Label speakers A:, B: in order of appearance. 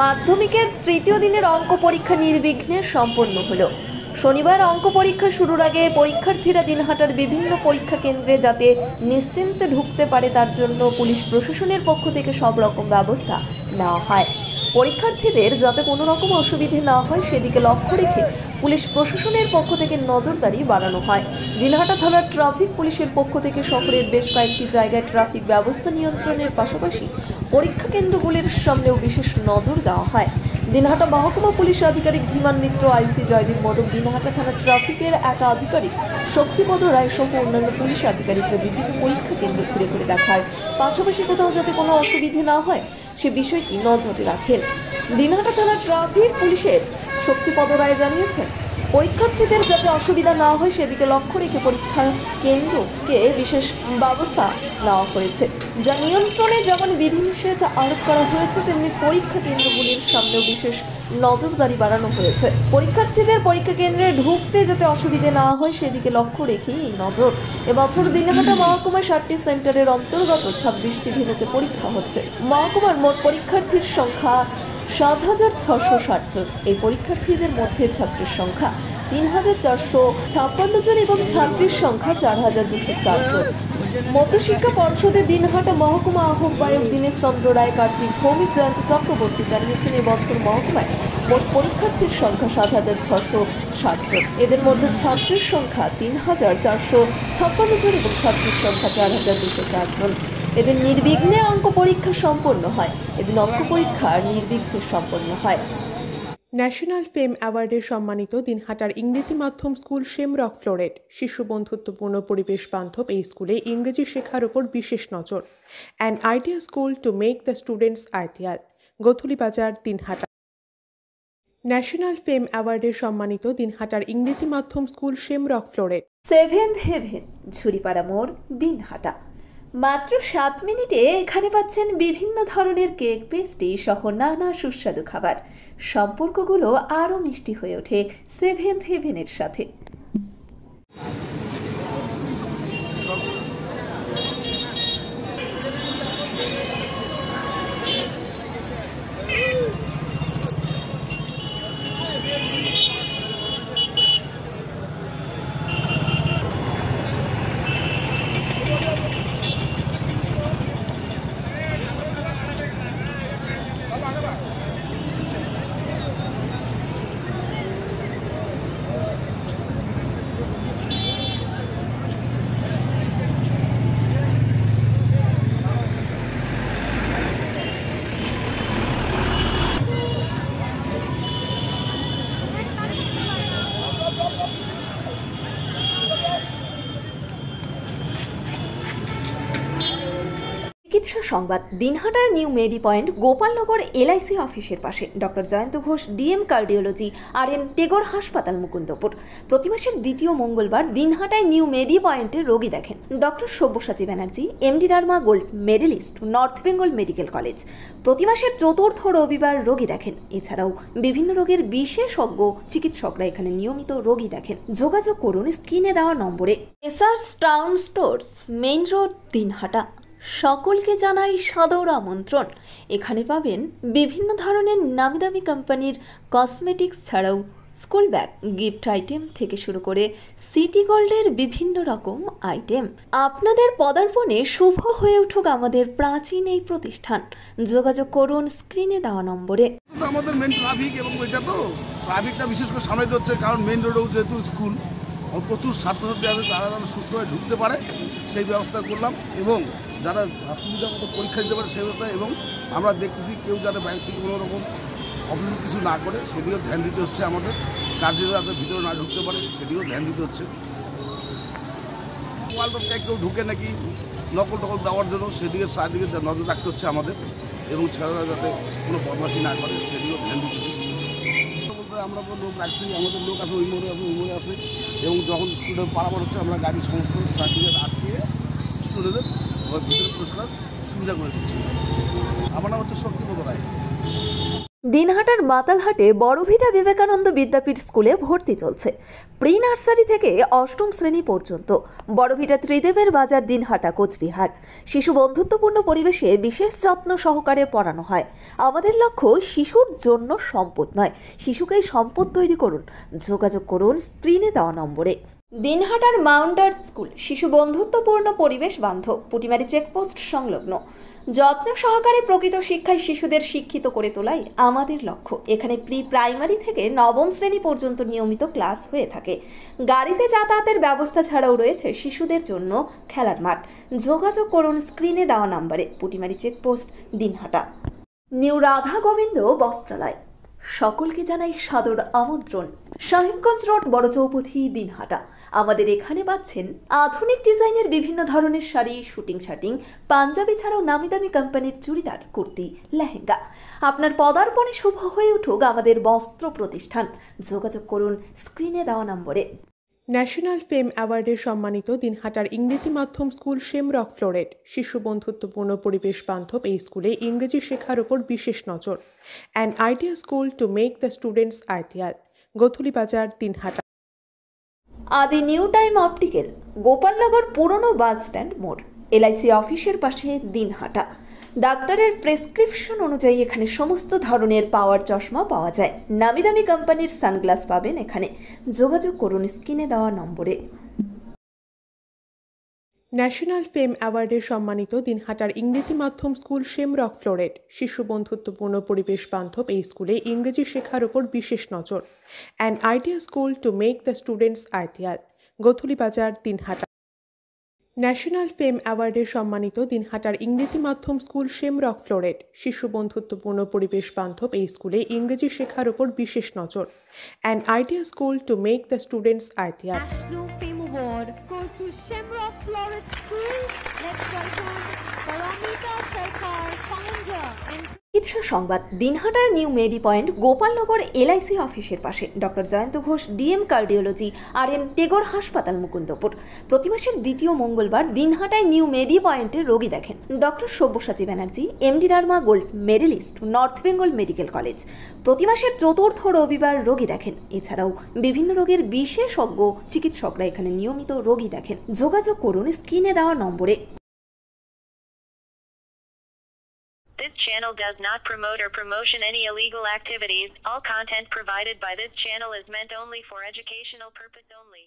A: মাধ্যমিকের তৃতীয় দিনের অঙ্ক পরীক্ষা নির্বিঘ্নে সম্পন্ন হলো। শনিবার অঙ্ক পরীক্ষা শুরুর আগে পরীক্ষার্থীরা দিনহাটার বিভিন্ন পরীক্ষা কেন্দ্রে যাতে নিশ্চিন্তে ঢুকতে পারে তার জন্য পুলিশ প্রশাসনের পক্ষ থেকে সব রকম ব্যবস্থা নেওয়া হয়। পরীক্ষার্থীদের যাতে কোনো রকম অসুবিধে না হয় সেদিকে লক্ষ্য রেখে পুলিশ প্রশাসনের পক্ষ থেকে নজরদারি বাড়ানো হয়। দিনহাটা থানার ট্রাফিক পুলিশের পক্ষ থেকে শহরের বেশ কয়েকটি জায়গায় ট্রাফিক ব্যবস্থা নিয়ন্ত্রণের পাশাপাশি পরীক্ষা কেন্দ্রগুলির সামনেও বিশেষ নজর দেওয়া হয়। দিনহাটা মহকুমা পুলিশ আধিকারিক ধীমান মিত্র, আইসি জয়দীপ মোদক, দিনহাটা থানা ট্রাফিকের এক আধিকারিক শক্তিপদ রায় সহ অন্যান্য পুলিশ আধিকারিকরা বিভিন্ন পরীক্ষা কেন্দ্র ঘুরে ঘুরে দেখায়, পাশাপাশি কোথাও যাতে কোনো অসুবিধে না হয় সে বিষয়টি নজরে রাখেন। দিনহাটা থানা ট্রাফিক পুলিশের শক্তিপদ রায় জানিয়েছেন, পরীক্ষার্থীদের যাতে অসুবিধা না হয় সেদিকে লক্ষ্য রেখে পরীক্ষা কেন্দ্রকে বিশেষ ব্যবস্থা নেওয়া হয়েছে। যা নিয়ন্ত্রণে যেমন বিধিনিষেধ আরোপ করা হয়েছে তেমনি পরীক্ষা কেন্দ্রগুলির সামনেও বিশেষ নজরদারি বাড়ানো হয়েছে। পরীক্ষার্থীদের পরীক্ষা কেন্দ্রে ঢুকতে যাতে অসুবিধে না হয় সেদিকে লক্ষ্য রেখেই এই নজর। এবছর দিনহাটা মহকুমার 7টি সেন্টারের অন্তর্গত 26টি ভেন্যুতে পরীক্ষা হচ্ছে। মহকুমার মোট পরীক্ষার্থীর সংখ্যা 7,660 জন। এই পরীক্ষার্থীদের মধ্যে ছাত্রের সংখ্যা 3,456 জন এবং ছাত্রীর সংখ্যা 4,204 জন। মধ্যশিক্ষা পর্ষদের দিনহাটা মহকুমা আহ্বায়ক দীনেশ চন্দ্র রায়, কার্তিক ভৌমিক, জয়ন্ত চক্রবর্তী জানিয়েছেন, এবছর মহকুমায় মোট পরীক্ষার্থীর সংখ্যা 7,660 জন। এদের মধ্যে ছাত্রের সংখ্যা 3,456 জন এবং ছাত্রীর সংখ্যা 4,204 জন। এদের নির্বিঘ্নে অঙ্ক পরীক্ষা সম্পন্ন হয়। এদিন অঙ্ক পরীক্ষা নির্বিঘ্নে সম্পন্ন হয়।
B: ন্যাশনাল ফেম অ্যাওয়ার্ডে সম্মানিত দিনহাটার ইংরেজি মাধ্যম স্কুল শেমরক ফ্লোরেট। শিশু বন্ধুত্বপূর্ণ পরিবেশ বান্ধব এই স্কুলে ইংরেজি শেখার উপর বিশেষ নজর। An idea school to make the students ideal. Gathulibazar, Dinhata. National fame অ্যাওয়ার্ডে সম্মানিত দিনহাটার ইংরেজি মাধ্যম school Shamrock Floret.
A: Seventh heaven, Jhuripara মোড়, দিনহাটা। মাত্র 7 মিনিটে এখানে পাচ্ছেন বিভিন্ন ধরনের কেক, পেস্ট্রি সহ নানা সুস্বাদু খাবার। সম্পর্কগুলো আরও মিষ্টি হয়ে ওঠে সেভেন্থ হেভেনের সাথে। চিকিৎসা সংবাদ। দিনহাটার নিউ মেডি পয়েন্ট, গোপালনগর LIC অফিসের পাশে doctor Jayanta Ghosh, DM cardiology, RN Tagore হাসপাতাল, মুকুন্দপুর। প্রতি মাসের দ্বিতীয় মঙ্গলবার দিনহাটায় নিউ মেডি পয়েন্টে রোগী দেখেন doctor Sabyasachi Banerjee, MD derma gold medalist, North Bengal Medical College. প্রতি মাসের চতুর্থ রবিবার রোগী দেখেন। এছাড়াও বিভিন্ন রোগের বিশেষজ্ঞ চিকিৎসকরা এখানে নিয়মিত রোগী দেখেন। যোগাযোগ করুন স্ক্রিনে দেওয়া নম্বরে। Essars town stores, main road, Dinhata. সকলকে জানাই সাদর আমন্ত্রণ। এখানে পাবেন বিভিন্ন ধরনের নামি দামি কোম্পানির কসমেটিক্স ছাড়াও স্কুল ব্যাগ, গিফট আইটেম থেকে শুরু করে সিটি গোল্ডের বিভিন্ন রকম আইটেম। আপনাদের পদার্পণে শুভ হয়ে উঠুক আমাদের প্রাচীন এই প্রতিষ্ঠান। যোগাযোগ করুন স্ক্রিনে দেওয়া নম্বরে।
C: আমাদের মেন ট্রাফিক এবং ওইটা তো ট্রাফিকটা বিশেষ করে সামলাতে হচ্ছে, কারণ মেন রোডেও যেহেতু স্কুল, প্রচুর ছাত্রছাত্রী আছে, তারা যেন সুস্থভাবে ঢুকতে পারে সেই ব্যবস্থা করলাম এবং যারা সুবিধা মতো পরীক্ষা দিতে পারে সেই ব্যবস্থা। এবং আমরা দেখতেছি কেউ যাতে বাইরে থেকে কোনো রকম অফিসে কিছু না করে সেদিকেও ধ্যান দিতে হচ্ছে আমাদের। কার্যে যাতে ভিতরে না ঢুকতে পারে সেদিকেও ধ্যান দিতে হচ্ছে। মোবাইল কেউ ঢুকে নাকি নকল টকল দেওয়ার জন্য সেদিকে চারদিকে নজর রাখতে হচ্ছে আমাদের এবং ছেলেরা যাতে কোনো বদমাশি না করে সেদিকেও ধ্যান দিতে হচ্ছে। আমরা লোক রাখছি, আমাদের লোক আছে, ওই মোড়ে আছে, ওই মোড়ে আছে এবং যখন স্টুডেন্ট পারাপার হচ্ছে আমরা গাড়ি সমস্ত চারদিকে আটকিয়ে স্টুডেন্টদের ভিতরে পরিষ্কার সুবিধা করে দিচ্ছি। আমার নাম হচ্ছে শক্তিপদ রায়।
A: দিনহাটার মাতালহাটে বড়ভিটা বিবেকানন্দ বিদ্যাপীঠ স্কুলে ভর্তি চলছে। প্রি নার্সারি থেকে অষ্টম শ্রেণী পর্যন্ত। বড়ভিটা ত্রিদেবের বাজার, দিনহাটা, কোচবিহার। শিশু বন্ধুত্বপূর্ণ পরিবেশে বিশেষ যত্ন সহকারে পড়ানো হয়। আমাদের লক্ষ্য শিশুর জন্য সম্পদ নয়, শিশুকেই সম্পদ তৈরি করুন। যোগাযোগ করুন স্ক্রিনে দেওয়া নম্বরে। দিনহাটার মাউন্টার স্কুল শিশু বন্ধুত্বপূর্ণ পরিবেশ বান্ধব, পুটিমারি চেকপোস্ট সংলগ্ন। যত্ন সহকারে প্রকৃত শিক্ষায় শিশুদের শিক্ষিত করে তোলাই আমাদের লক্ষ্য। এখানে প্রি প্রাইমারি থেকে নবম শ্রেণী পর্যন্ত নিয়মিত ক্লাস হয়ে থাকে। গাড়িতে যাতায়াতের ব্যবস্থা ছাড়াও রয়েছে শিশুদের জন্য খেলার মাঠ। যোগাযোগ করুন স্ক্রিনে দেওয়া নম্বরে। পুটিমারি চেকপোস্ট, দিনহাটা। নিউ রাধা গোবিন্দ বস্ত্রালয় সকলকে জানাই সাদর আমন্ত্রণ। সাহেবগঞ্জ রোড, বড় চৌপথি, দিনহাটা। আমাদের এখানে পাচ্ছেন আধুনিক ডিজাইনের বিভিন্ন ধরনের শাড়ি, শুটিং শার্টিং, পাঞ্জাবি ছাড়াও নামি দামি কোম্পানির চুড়িদার, কুর্তি, লেহেঙ্গা। আপনার পদার্পণে শুভ হয়ে উঠুক আমাদের বস্ত্র প্রতিষ্ঠান। যোগাযোগ করুন স্ক্রিনে দেওয়া নম্বরে।
B: ন্যাশনাল ফেম অ্যাওয়ার্ডে সম্মানিত দিনহাটার ইংরেজি মাধ্যম স্কুল শেমরক ফ্লোরেট। শিশু বন্ধুত্বপূর্ণ পরিবেশ বান্ধব এই স্কুলে ইংরেজি শেখার ওপর বিশেষ নজর। An idea school to make the students ideal. Gathuli Bazar, Dinhata.
A: আদি নিউ টাইম অপটিক্যাল, গোপালনগর পুরনো বাস স্ট্যান্ড মোড়, এলআইসি অফিসের পাশে, দিনহাটা। ডাক্তারের প্রেসক্রিপশন অনুযায়ী এখানে সমস্ত ধরনের পাওয়ার চশমা পাওয়া যায়। নামি দামি কোম্পানির সানগ্লাস পাবেন এখানে। যোগাযোগ করুন স্ক্রিনে দেওয়া নম্বরে।
B: ন্যাশনাল ফেম অ্যাওয়ার্ডে সম্মানিত দিনহাটার ইংরেজি মাধ্যম স্কুল শেমরক ফ্লোরেট। শিশু বন্ধুত্বপূর্ণ পরিবেশ বান্ধব এই স্কুলে ইংরেজি শেখার ওপর বিশেষ নজর। An idea school to make the students ideal. Gathuli Bazar, Dinhata. National fame অ্যাওয়ার্ডে সম্মানিত দিনহাটার ইংরেজি মাধ্যম স্কুল শেমরক ফ্লোরেট। শিশু বন্ধুত্বপূর্ণ পরিবেশ বান্ধব এই স্কুলে ইংরেজি শেখার ওপর বিশেষ নজর। An idea school to make the students ideal.
D: National Fame Award goes to Shamrock Floret School. Let's welcome Paramita Sarkar, founder and
A: চিকিৎসা সংবাদ। দিনহাটার নিউ মেডি পয়েন্ট, গোপালনগর এলআইসি অফিসের পাশে। Doctor Jayanta Ghosh, DM cardiology, RN Tagore হাসপাতাল, মুকুন্দপুর। প্রতি মাসের দ্বিতীয় মঙ্গলবার দিনহাটায় নিউ মেডি পয়েন্টে রোগী দেখেন doctor Sabyasachi Banerjee, MD derma gold medalist, North Bengal Medical College. প্রতি মাসের চতুর্থ রবিবার রোগী দেখেন। এছাড়াও বিভিন্ন রোগের বিশেষজ্ঞ চিকিৎসকরা এখানে নিয়মিত রোগী দেখেন। যোগাযোগ করুন স্ক্রিনে দেওয়া নম্বরে।
E: This channel does not promote or promotion any illegal activities. All content provided by this channel is meant only for educational purpose only.